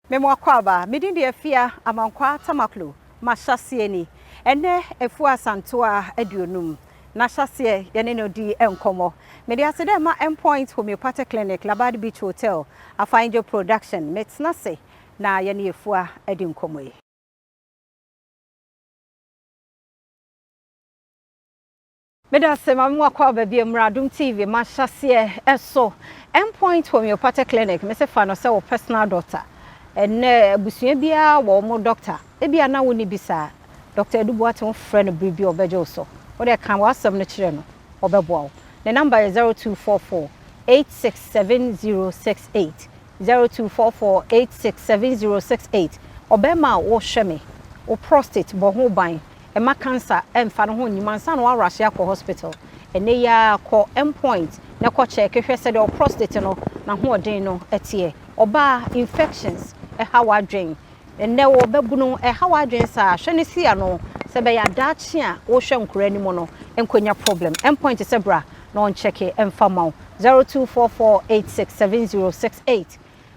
Memo akwaba, midin de Afua amankwa tamaklo, Mahyease ni. Ene Afua Asantewaa Aduonum. Mahyease yene no di enkomo. Mahyease de ma endpoint homeopathic clinic, Labadi Beach Hotel, Afanjo production. Metnase na yene Afua edi enkomo yi. Mahyease mamu akwaba bi AdomTV Mahyease eso endpoint homeopathic clinic. Me se fa no se wo personal doctor. Ene busua bia wo mo doctor e bia na woni bisa Dr. Edubuaton friend bibi obejo so wo de kan wasam no kire no obeboa wo the number is 0244 867068 0244 867068 obema wo hweme wo prostate bo ho ban e ma cancer emfa no ho nyimansa no warahye akọ hospital ene ya akọ endpoint na kọ check hwese de prostate no na ho odin no etie oba infections how I drink and now bebuno how I drink sa hwene sia no se be ya dachi a wo hwe nkura ni mo no enkonya problem endpoint se bra na on check e emfama 0244867068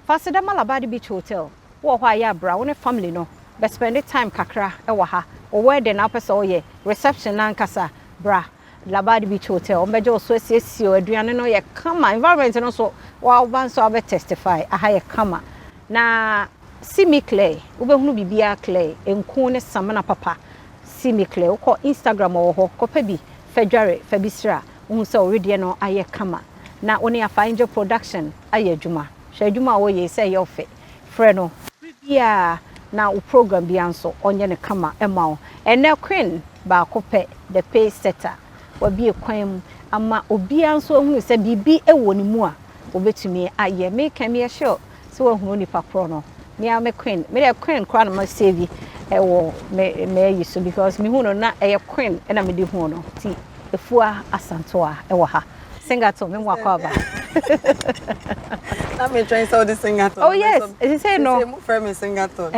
fasida Labadi Beach Hotel wo ho aya bra wo ne family no be spend time kakra e wo ha wo wedding na pese oye reception na nkasa bra Labadi Beach Hotel omejo so asiesie aduane no ye kama environment no so wa ban so abe testify aha ye kama na simi clay ubehunu bibia clay enku ne samana papa simi clay uko Instagram wo ho kopa bi fedware fabisra unse already no aye kama na oni Afanjo production aye adwuma hwe adwuma wo ye say yo fe frɛ no bibia na u program bi anso onye ne kama ema ene queen ba kope the pay setter obi ekwan ama obi anso hunu se bibi ewo ni mu a obetumi aye make me sure so hunu ni pakro no me am queen me the queen kwa na ma save ewo me use because me hunu na eye queen na me di hu no ti Afua Asantewaa ewo ha singaton me mo akwaba na me trying so the singaton. Oh yes it say no say mo friend me singaton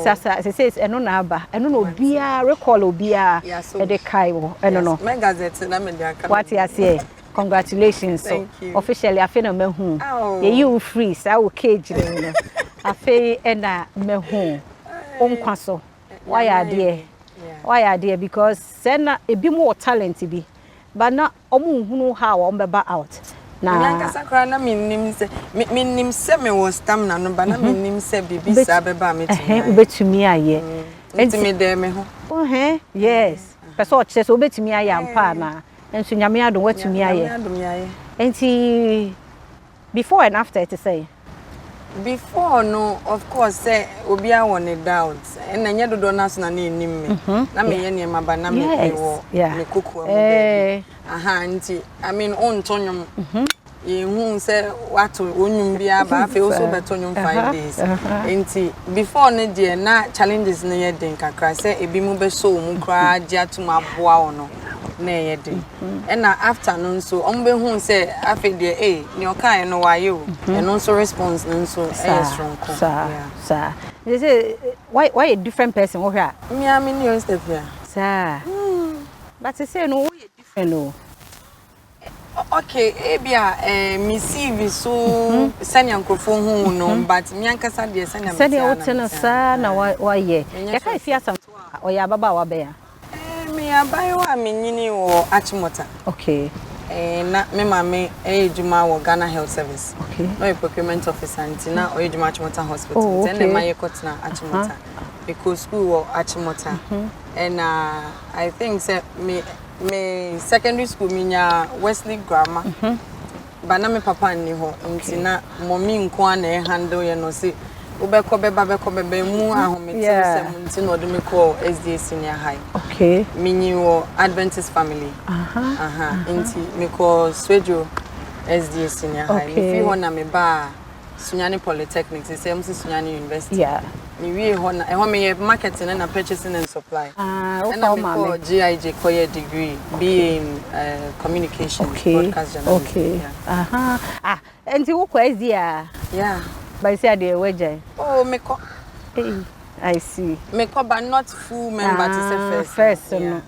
sasa it says eno na aba eno no obia recall obia e de kai wo eno no me gazette na me dia kan what you say. Congratulations. So officially I feel me hu. Ye you free sa wo cage no. Afi ena me hu. Onkwa so. Why are there? Why are there because sena ebi mo talent bi. But na omu hunu how o beba out. Na nyanka sakra na minnim se me wo stamina no ba na minnim se bibi sa beba metumi. Ubetumi aye. Enti me de me ho. Yes. Person o chese ubetumi aye ampa na. Enso nyame adom watumi aye. Enti before and after to say. Before no of course say obi a won doubts and na nyedodo na so na enim me na me ye niam ba na me wo me kokoa mo be aha nti I mean on tonyom ye hu say wato onyum bia ba afi o so betonyom 5 days enti before no de na challenges na ye den kakra say ebi mu be so mu kra dia to maboa ono na ye den and na afternoon so ombe hu say afi de ni okan no waye o eno so response no so strong sir they say why a different person wo hwa me am new step here sir but they say no we different no okay ebia me CV so sanya nkofo hu no but me ankasa de sanya me sanya wotena sa na waye ya kai Afua Asantewaa o ya baba wa be ya me abai wa menyini wo Achimota. Okay. Na me mama ejuma wo Ghana Health Service. Okay. No procurement officer ntina o ejuma Achimota Hospital. Then the my kotna Achimota. Because school wo Achimota. And I think say me secondary school minya Wesley Grammar. But na me papa ni ho ntina mommy nko na handle ye no say Ubeko beba mu ahomete se munti no do me call SDA senior high. Okay. Mini wo Adventist family. Inti me call Swejo SDA senior high. Me fi ho na me ba Sunyani Polytechnic, se am Sunyani University. Yeah. Me wi ho na me marketing and purchasing and supply. And I call GIJ Koye degree BA in communication broadcast journalism. Okay. And you work SDA? Yeah. By say the wager. Oh, me ko. I see. Me ko but not full member to say first. No.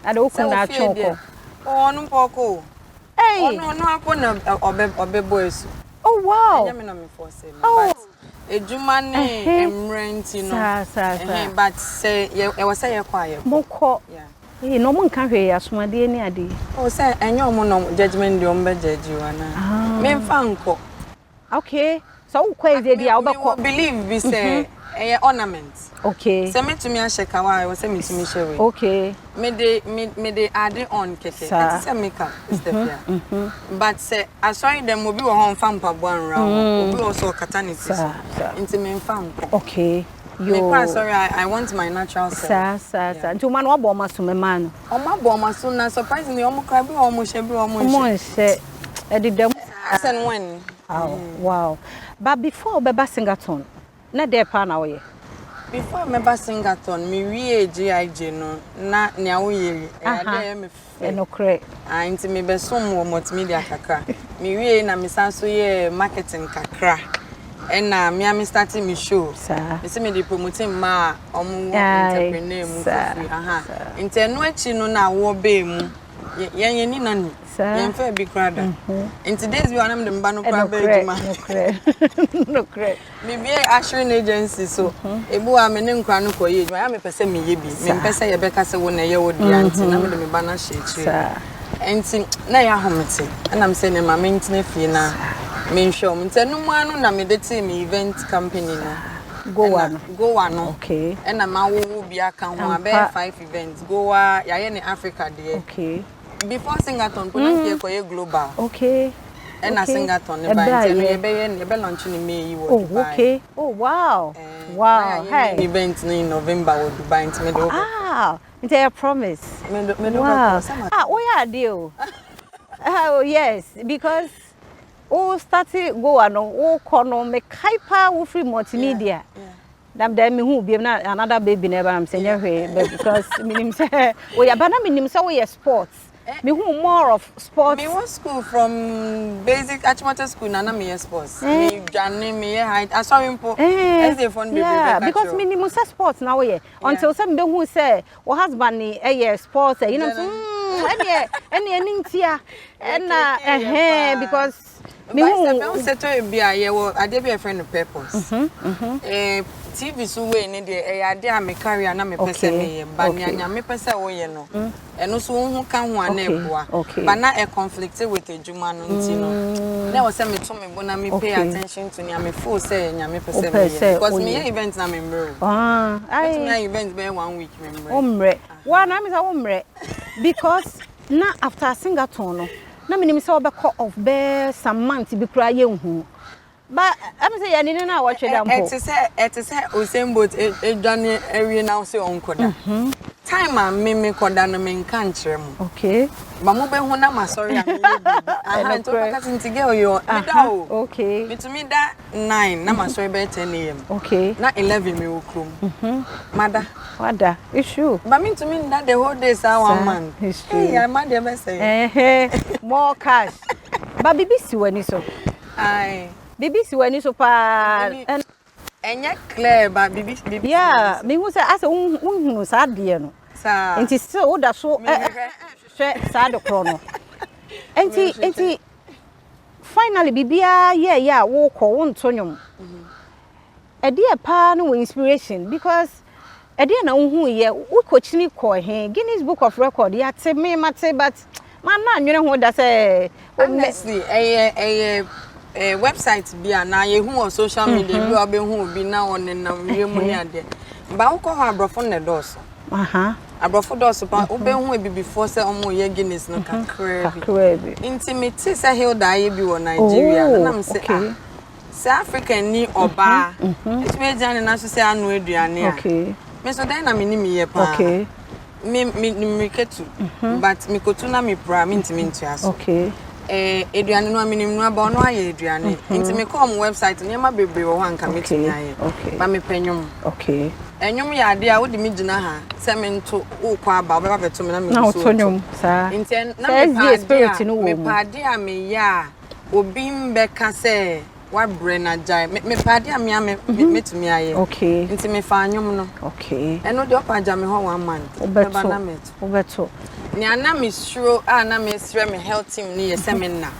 I don't na choko. Oh, no poko. Hey. Oh no, happen obe boys. Oh wow. I me no me force. Oh. But ejuma ne emrenti no but say e was say quiet moko no mun kan hwe asomade ni ade o say enyo mo no judgment de ombe judge wana me mfa nko okay so ukwe dia obekọ believe be say ornament okay say me to me asheka wa I say me to me shewe okay me de add on keke it say make up is the fear but say asori dem obi wo ho mfa mpabo anra obi also katanity into me mfa nko okay yo sorry I want my natural self sa nti man wo maso me man o ma bo maso na surprisingly o mo cry bi o mo she bi o mo she edidam sen when wow but before beba Singaton na dey pa na wo before member Singaton me wie GIJ no na nia wo ye ade me no kre anti me be som wo multimedia kakra me wie na me sanso ye marketing kakra na me starting me show me say me dey promoting ma omo entrepreneur mu free intenu achi no na wo be mu yen ni na ni yen fa bi krada in today's we am dem ba no kraba ejuma no kre me be assuring agency so ebu a me ne nkra no koye ejuma ya me pese me ye bi me pese ye beka se wo na ye wo dia anti na me dem ba na shechi enti na ya homete na me say ne ma me ntine fie na me show ntenu mu anu na me de team event company no go one okay na ma wo bi aka ho about 5 events go ya ye ne Africa there okay before Singaton put here koye global okay na Singaton ne ba ntenu ye be launch ni me yi wo Dubai okay oh wow hey event in November wo Dubai ntime do it's a promise me do we are deal oh yes because started go ano kono me kaipa wo free multimedia dam dem me hu biem na another baby never am say because minim say we ya bana minim say we sports me hu more of sports me was school from basic Achimota school na me sports me jane me height sorry mpo as a fun baby because minim say sports na we until some be hu say wo husband ni sports you know any ntia and because me who settle be a year I dey be a friend of purpose TV so we ni dey ade a me career na me pese me ba nya me pese wo ye no eno so hu ka ho ana eboa ba na e conflict with ejuma no nti no na wo se me to me bo na me pay attention to nya me feel say nya me pese me because me event na me mre I me event be 1 week me mre wa na me say mre because na after Singaton no na minim say obekọ of be some months bi kura ye hu but am say ya ni na watch them po it is osembo edwane ewie na say onkoda time am me koda no me nka nkyere mu okay ba mo be hu na ma sorry am to pass into girl yo me da o okay me to me da 9 na ma sorry be 10 am okay na 11 me okrom mada wada issue but me to me that the whole day say 1 month hey I mad dem say more cash but BBC wani so ai BBC wani so pa enya clear ba BBC yeah me hu say asa unhunu sa de no sa enti so wo da so hwe sa de kro no enti finally bibia yeah wo ko wo ntonyom ede pa no inspiration because ede na unhu ye wo ko chini ko he Guinness Book of Record ya te me mate but man na nwere ho da say honestly website bia na ye hu on social media bi obe hu bi na on na wiemu ni ade ba wo ko abrofo ne dos abrofo dos pa obe hu bi before say omo ye Guinness no kakra bi intimate say Hilda ye bi wo Nigeria na me say South African ni oba it me jane na so say anu aduane a me so dan na me ni me ye pa me ketu but me kotu na me pra me intimi ntuaso eduane no aminim no aba no aye eduane nti me come website niam bebre wo hanka metimi aye ba me panyum enyum ya ade a wo de me gina ha se me nto wo kwa aba wo ba beto me na me so tonyum sa nti na me spirit no wo me pade a me ya obi mbeka se wa brena jai me pade a me metimi aye nti me fa anyum no eno de opaja me ho 1 month ba na meto obeto ni ana me sure na me sure me health team ni ye seminar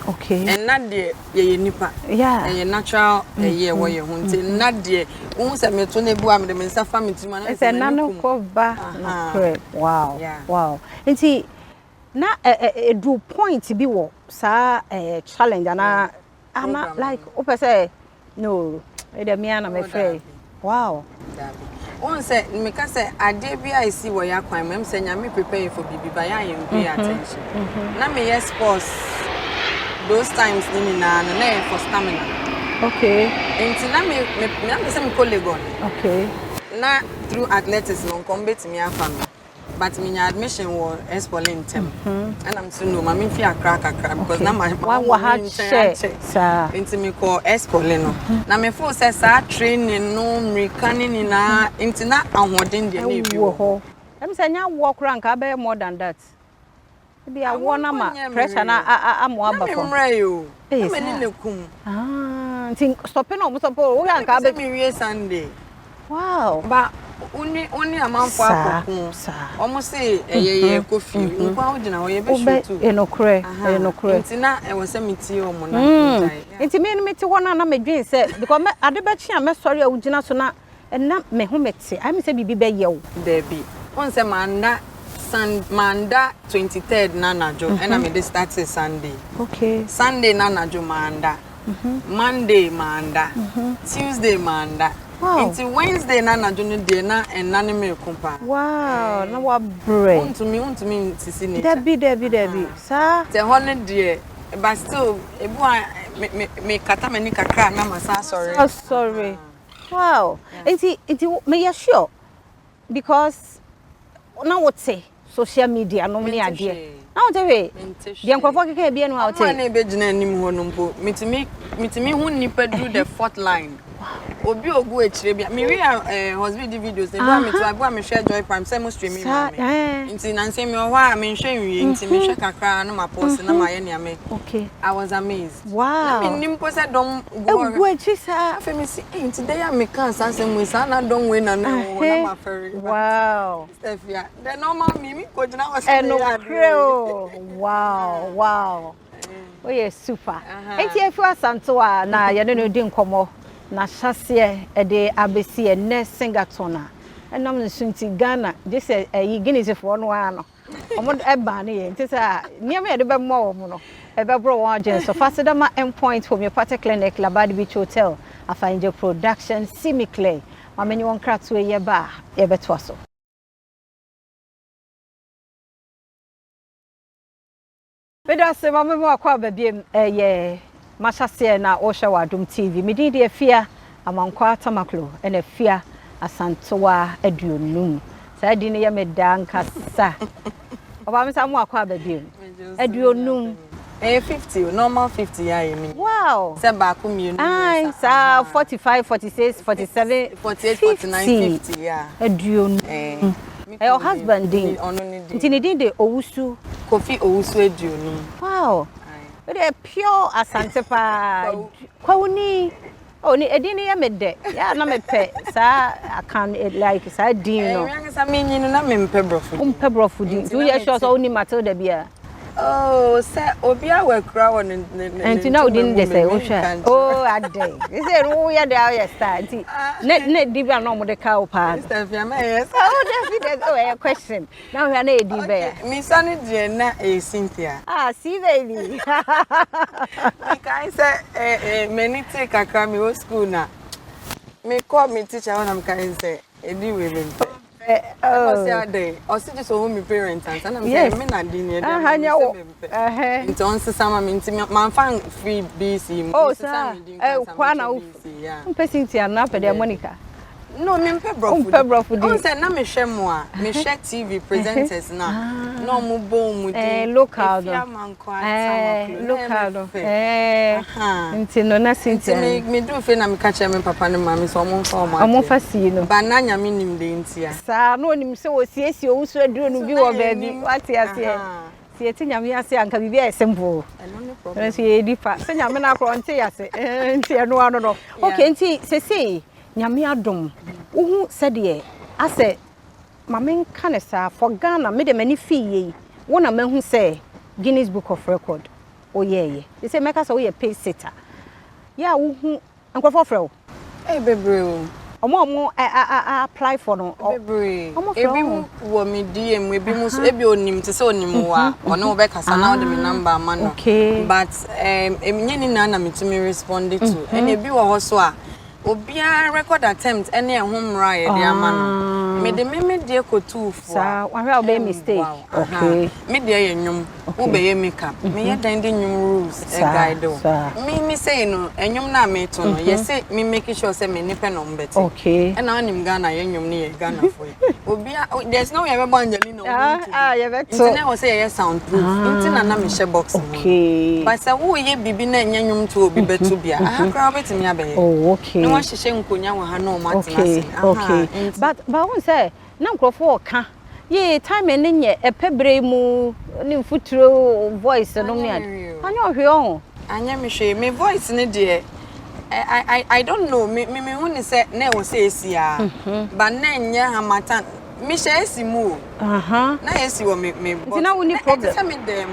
Okay. And not the ye nipa. Yeah. And ye natural ye way you want not the once I met Tony Boam the Mensa family to man. It's a nano cover. Wow. Yeah. Wow. And see na do point to be what sa challenge and I'm not like open say no. The me and I'm afraid. Wow. One say me can say ade bi I see where you kwan mem say nyame prepare for bibi ba ya pay attention. Na me yes sports those times ni na for stamina. Okay. Enti na me say me colleague. Okay. Na through athletics no combat me afam. But me admission was Espolin tem. And I'm so no mama fi akra because na my one share sir. Enti me call Espolin. Na me feel say sa training no mekanin na enti na ahoden de na ebi wo. Em say nya walk rank abey more than that. Be a one ama pressure na amo aba for. Na me yo. Na me ni lekum. Enti stop no mo support wo rank abey me wie Sunday. Wow. Ba Only a man for almost say a coffee. Nkwa we be shoot. Enokre. Ntina e wo se meti o mo na. Nti me no meti wona na medwen se because ade be chia me sorry a ugina so na na me ho meti. I me say bibi be ye wo. There be. On say manda 23rd na najo and I me dey start Sunday. Okay. Sunday na najo manda. Monday manda. Tuesday manda. Wow. It's Wednesday na najo de na and na me kumpa. Wow, na wa bre. Want me sisi nature. Debi. Sir. The holiday but still ebu me kata me ni kakra na masa sorry. Oh sorry. Wow. Enti me ya sure because na what say social media no me ade. Na what say the nkrofo keke bia no out. Ma na be gina anim ho no mpo. Mitimi hu nipa do the fourth line. Obi ogu echire bia me we husband videos dey do me to agbo me share joy prime say mo streaming me nti na nse me o wa me hwe nwie nti me hwe kakra na ma post na ma ye ne ame. Okay, I was amazed. Wow. Na me nim post dom go echi sa afa me si nti dey am me kan sansem we sa na don we na na ma ferry. Wow. Stefia the normal me ko gina was wow. Oh yeah, super. Enti Afua Asantewaa na ye no di nkomo na hyase e de abesi e ne singatona enam nsunti Ghana this yi Guinness for no ano omo e ba ne ye ntisa niam ye de be mo wo no e be bro won agent so fasidama endpoint homeopathy clinic Labadi Beach Hotel Afainje production simiclay mamenyi won krato ye ba ye beto so Beda se mama mo akwa ba biem ye Mahyease na Osha wa AdomTV medidi Afua amankwa tamaklo ena Afua Asantewaa Aduonum sa di ne ye meda nkasa oba me samu akwa ba biem Aduonum 50 normal 50 ya ye mi wow se ba ko mi ai sa 45 46 47 48 49 50 ya Aduonum your husband din ntini din de Owusu Kofi Owusu Aduonum wow the pure Asante pa kwawuni oni edini ya mede ya na mepe sa akan like sa din no yan sa menyi no na mempe brofu din do you sure so oni Matilda bia oh say obi awakura won enti na odin de say ohwa oh ade you say no ya de ya start enti ne di bia no mo de ka opa Stefia ma yes oh definitely oh a question now we are na edi bia mi sani de na Cynthia see baby because say many take akra mi go school na me call me teacher when I'm kind say edi we me oh say ade o si just home me parents and I'm say me na di ne dey nti on se sama me nti man fan free BC oh sir kwa na Cynthia na pede Monica no me mpe brofu di on say na me hwe mo a me hwe TV presenters na no mo bo mu di local nti no na Cynthia me do fe na me ka che me papa ne mama so mo fa mo amo fa si no ba na nya me nim de ntia sa no nim se wo siesie Owusu Aduonum bi wo baabi wati ase sie ti nyame ase anka bibi e simple no so ye dipa se nyame na akro nti ase nti eno ano no okay nti sese nyame adom uhu sede ase mamen kanesa for Ghana me de mani fi ye wona mahu say Guinness Book of Record oye they say make us oye pay sitter yeah wo nkofo frɛ bebre omo apply for no bebre ebi mu wo me DM ebi mu so ebi onim te se onim wa ono wo be kasa na wo de me number ama no but eminye ni na metumi respond to and ebi wo ho so a obia record attempt ene ehomra ye de ama no me de me de kotu fo sa wahwe obey mistake okay me de ye nyum wo be ye makeup me ye dan de nyum rules e guide o me say no enyum na me to no ye say me make sure say me nipe no mbete okay and onim Ghana ye nyum ni ye Ghana fo obia there's no way be banjali no ye beto internet wo say ye soundproof internet na me share box okay but say wo ye bibi na nya nyum to obi beto bia akra betimi abe oh okay wa hihye nkonya wa ha no okay okay but won say na nkrofo ka ye time ne nye epebre mu ni mfuturo voice no me anya ohwe o anya me hwe me voice ne de I don't know me hu ni say na wo say esia but na nya hamatan me hye esi mu na esi wo me nti na wo ni problem say me dem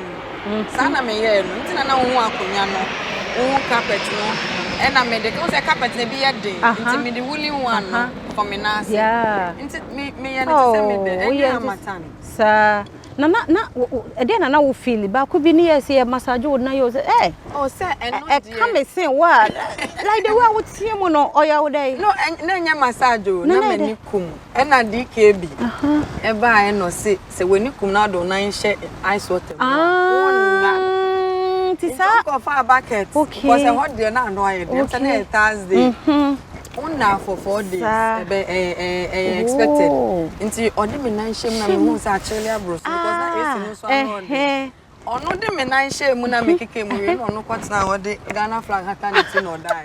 sana me ye no nti na wo hu akonya no wo carpet no ena me de ko say carpet na bi ye de nti me de woolen one no for me na say nti me ye na say me de enya hamatan sa na ede na wo feel ba ko bi ni yes ye massage wo na yo say oh say eno de come say what like the way wo tie mu no oya wo dai no na nya massage o na mani kum ena DKB e ba e no say wani kum na do na nhye ice water tisa go for a bucket because I hot there na no aye dem na Thursday una for 4 days expected nti odi me nan hye mu na me hu say actually abro because na esi no so no ono de me nan hye mu na me keke mu we no ono kwatena odi Ghana flag hata ne ti no die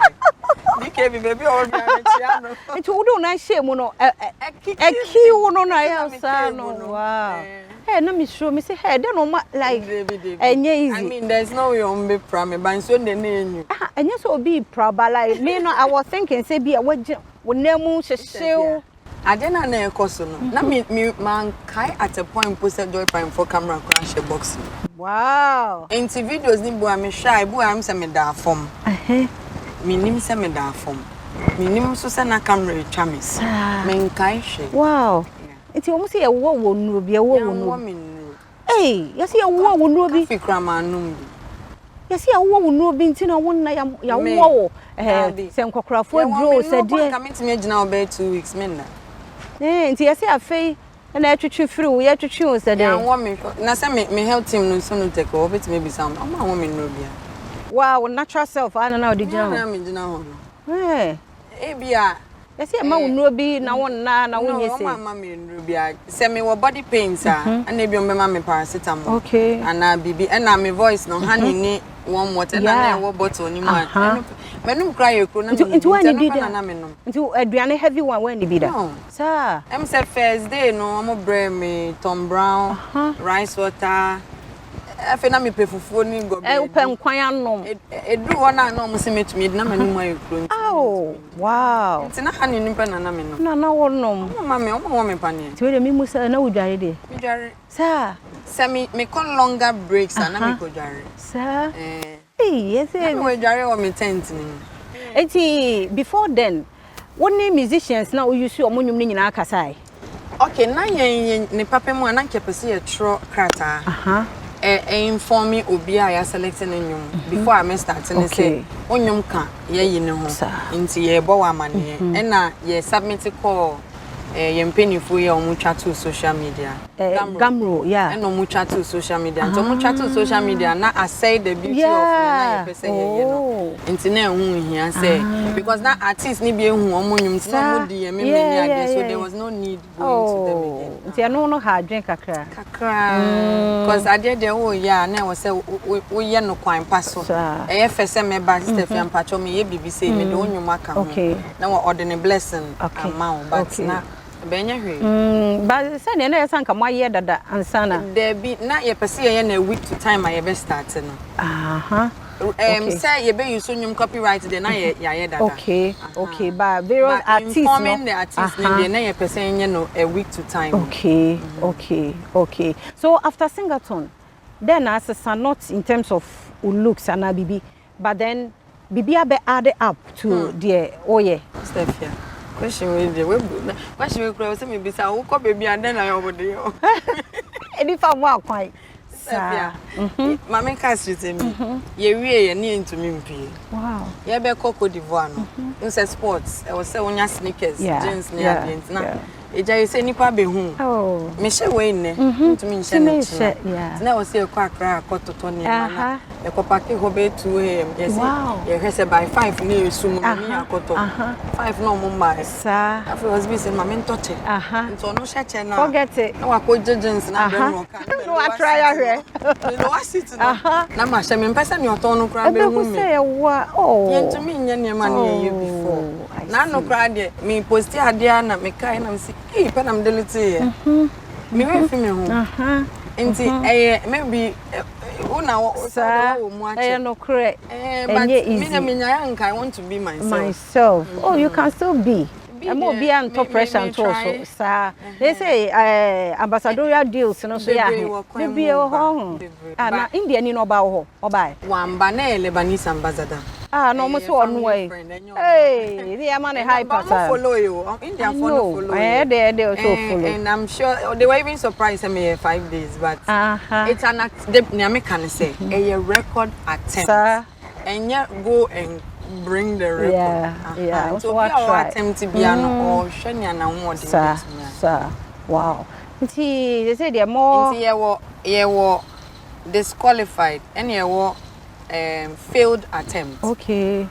DKB baby all me chia no nti wo do nan hye mu no eki wo no na ya sa no wow na me show me say hey dey no like enye easy I mean there's no way on be promise but so dey na enyu enye so be proba like me no I was thinking say be wo namu hyehyew ade na na ekoso no na me man kai at a point post joy prime for camera crash box wow into videos ni bo am shy bo am say me da form me nim say me da form me nim so say na camera chamis me kai hwe wow iti omo se ye wo nuro bi wo nuro yesi ye wo nuro bi fikrama num bi yesi ye wo nuro bi nti na wo na ya wo se nkokrafo adro se die coming to me gina obe 2 weeks men na nti yesi afei na atwetwe free wo ye twetwe wo se de ya wo me na se me health team no so no take over bit me bi sam ama wo me nuro bia wow natural self ana na odijina na me gina ho bia yesi e ma wo nuro bi na wo na wo nyese no mama me nuro bia se me wo body pains ana bi o me ma me paracetamol okay ana bibi ana me voice no honey ni one water na wo bottle ni ma menum cry ekro na me nti aduane heavy one when ni bi da sir em say first day no am bre me Tom Brown rice water afi na me pefufuo ni go be pe nkwan anom edu wona na mo se metumi na menum ekro oh wow nti na hani ni pe na me no na wo nom mama me wo me pani ti we de mi musa na wo dware de mi dware sir se me con longer breaks na me ko dware sir yes me we dware o me tent ni eti before then what name musicians na o use o monyum ni nyina akasai okay na yen ne papa mu ana nkepese ye tro krata inform me obi a ya selecting nyum before I start ne say onyum ka ye yi ne ho nti ye bo wa amane e na ye submit call ye mpenifo ye omu chat to social media gamro yeah and omu chat to social media nti omu chat to social media na asay the beauty of na ye pese ye no nti na ehun hia say because na artist ni bi ehun omu nyum nti na mo di ye me ade so there was no need going to them again nti no ha dwen kakra because ade de wo ya na wo say wo ye no kwan paso e fese me ba sister fi ampacho me ye bibi say me de onyum aka ho na wo ordinary blessing amount but na benya hwe ba say na ye sanka mo ye dada ansana there be na ye pese ye na week to time I be start no say you be use nyum copyright de na ye dada okay but various artists informing the artists na ye person ye no a week to time okay so after Singleton then as not in terms of looks and bibi, but then bibi abe add up to the oye. Stefia. Question with the question we cross me bisa who ko baby and then I over there. Any farm work quite. Stefia. Mama ka street me. Ye wie ye ni ntumi mpie. Wow. Ye be Cote d'Ivoire no. In sports, I was say onya sneakers, jeans near jeans na. Eja you say nipa be hu. Oh. Me she we ne. Ntumi nche ne. Yeah. Na we say kwa akra akototo ne na. E ko party ho be 2 am. Yes. Ye hwese by 5 na esum na me akoto. 5 no mo mai. Sa. Afi was be say mama ntoche. Nto no sheche na. Forget it. Na wa ko jeans na be no ka. No I try ahwe. No wa sit no. Na ma she me mpesa ni oton no kra be hu me. Say wa oh. Ye ntumi nye ne ma na ye before. Na no kra de me posti ade na me kai na me say hey, pen am delete here. Me we fi me ho. Enti maybe una wo mu ache. No correct. But me na me nya I want to be myself. Oh, you can still be. I'm more be on pressure and also. Sir, they say ambassadorial deals no so ya. Be ho. Na India ni no ba ho. Obai. Wamba na Lebanese ambassador. No mo so on way. Hey, the man high pass. Follow you. India follow. They also follow. And I'm sure they were even surprised me 5 days, but it's an American say a record attempt. Sir. And yet go and bring the record. Yeah. So we are attempt to be an or Shania na more. Sir. Wow. See, they say they're more. Ye were disqualified and ye were failed attempt. Okay.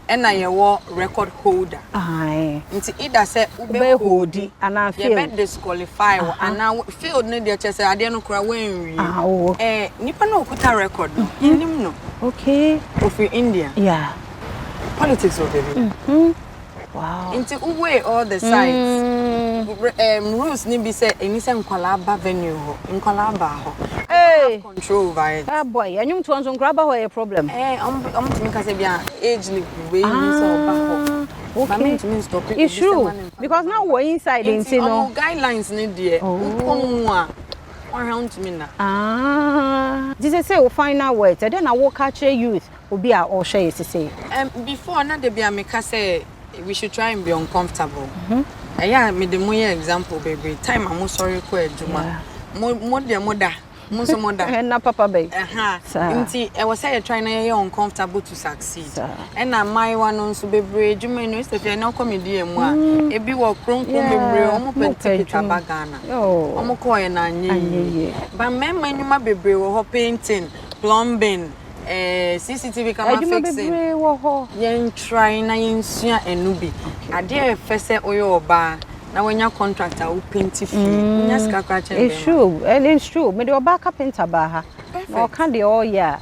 And I war record holder. Aye. Nti either say ube holdi and I feel disqualify and now failed ne dey say ade no kura wen wi. Nipa no okuta record no. Nim no. Okay. Of India. Yeah. Politics of baby. Wow. Nti uwe all the sides. Rules ni be say eni say nkwalaba venue ho. Nkwalaba ho. Hey, control over it. Ah boy, and you to grab a problem. To make us be age way so back. Okay. To stop it. It's true because now we're inside in no guidelines need there. Around me now. This is say we final words. And then I will catch a youth will be our all share to say. Before na dey be make say we should try and be uncomfortable. Yeah, me the more example baby. Time I'm sorry ko ejuma. Moda. Muso moda. Na papa bay. Nti I was say trying to uncomfortable to succeed. And na my one on so bebre ejuma no Stefia na come die mu a e bi wo kronko bebre omo penti tabagana. Omo ko ye na anye. But memma nyuma bebre wo ho painting, plumbing, CCTV camera fixing. Yen try na yen sua enubi. Ade e fese oyo oba. Now when your contractor will paint fee, it's true, and it's true. Me do back painter baha. Or can they all yeah?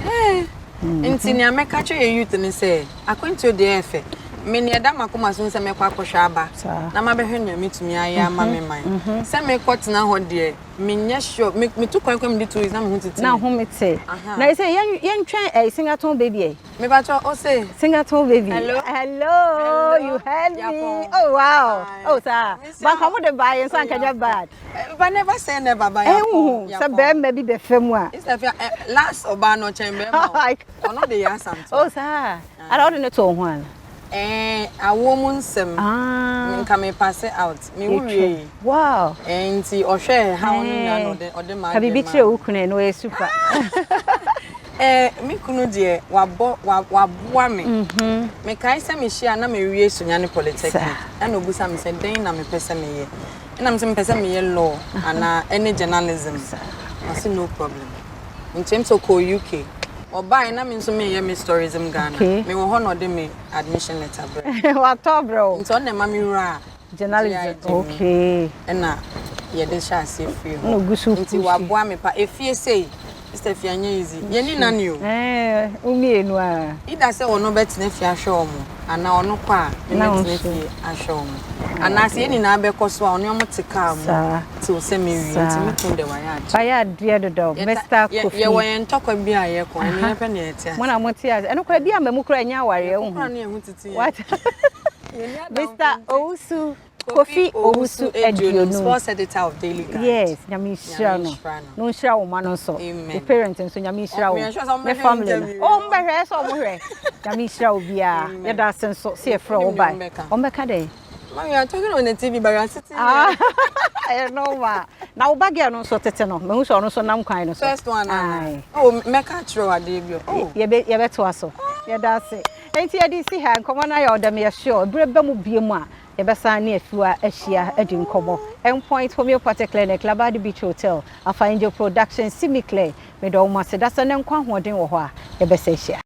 Inti ni ameka cho ye youth ni say. Akwenti the efe. Me ni ada makoma so se me kwa kwhwa aba. Na ma behwe nya metumi aya ma me man. Se me kwotena ho de me nya sure me to kwan kwam de to is na me hu titi. Na ho me say. Na you say yen twen Singleton baby. Me ba cho o say Singleton baby. Hello, you heard me. Oh wow. Oh sir. But come with the buy and san kanya bad. But never say never buy. Se be maybe be fam a. It's last oba no chamber ma. Ono de ya something. Oh sir. I don't know to one. A woman sem nka me pass out me worry. Wow. Enti o hwe how no de ma. Ka bibi kire wo kunu no e super. Me kunu de waboa me. Me kai se me hia na me wie sunya ne politics. Na obusa me se den na me pese me ye. Na me se me pese me ye law and any journalism. I say no problem. In terms of UK Oba na me nso me ye me tourism Ghana. Me wo ho no de me admission letter bro. What up bro? Nso na ma me wura journalism. Okay. Na ye de sha say free. No gusu. Nti waboa me pa efie sei. Mr. Fianya easy. Ye ni nani o? Umi enu a. Ida say ono betina fi ahwe omo. Ana ono kwa betina fi ahwe omo. Ana se ni na be koso a ono omo tika mo. Ti o se me wi nti me tun de waya. Aya dia do Mr. Kofi. Ye wo yen tokwa bi a ye ko eni pe na etia. Mo na mo tia. Eno kwa bi a mamu kura nya aware hu. Kwa na ehu titi. What? Mr. Ousu Kofi Owusu Aduonum, sports editor of Daily Guide. Yes, Nyamishra no shra wo ma no so. The parents nso Nyamishra wo. Me family. Oh, mbehwe so mohwe. Nyamishra obia. Yeda senso se efra wo bai. Ombeka dey. Mommy, I'm talking on the TV, but I'm sitting here. I know ma. Na wo bag no so tete no. Me hu so no so nam kwan no so. First one. Oh, meka throw a debut. Oh, ye beto aso. Yeda se. Enti yedi si ha nkomo na ya odam ye sure. Bre ba mu biem a Ebasa ni Afua Ahyia adi nkomo. Endpoint Homeopathic Clinic, Labadi Beach Hotel, Afa Angel Production, Simiclay. Me do ma se da sa ne nkwa hoden wo ho a ebesa hyia.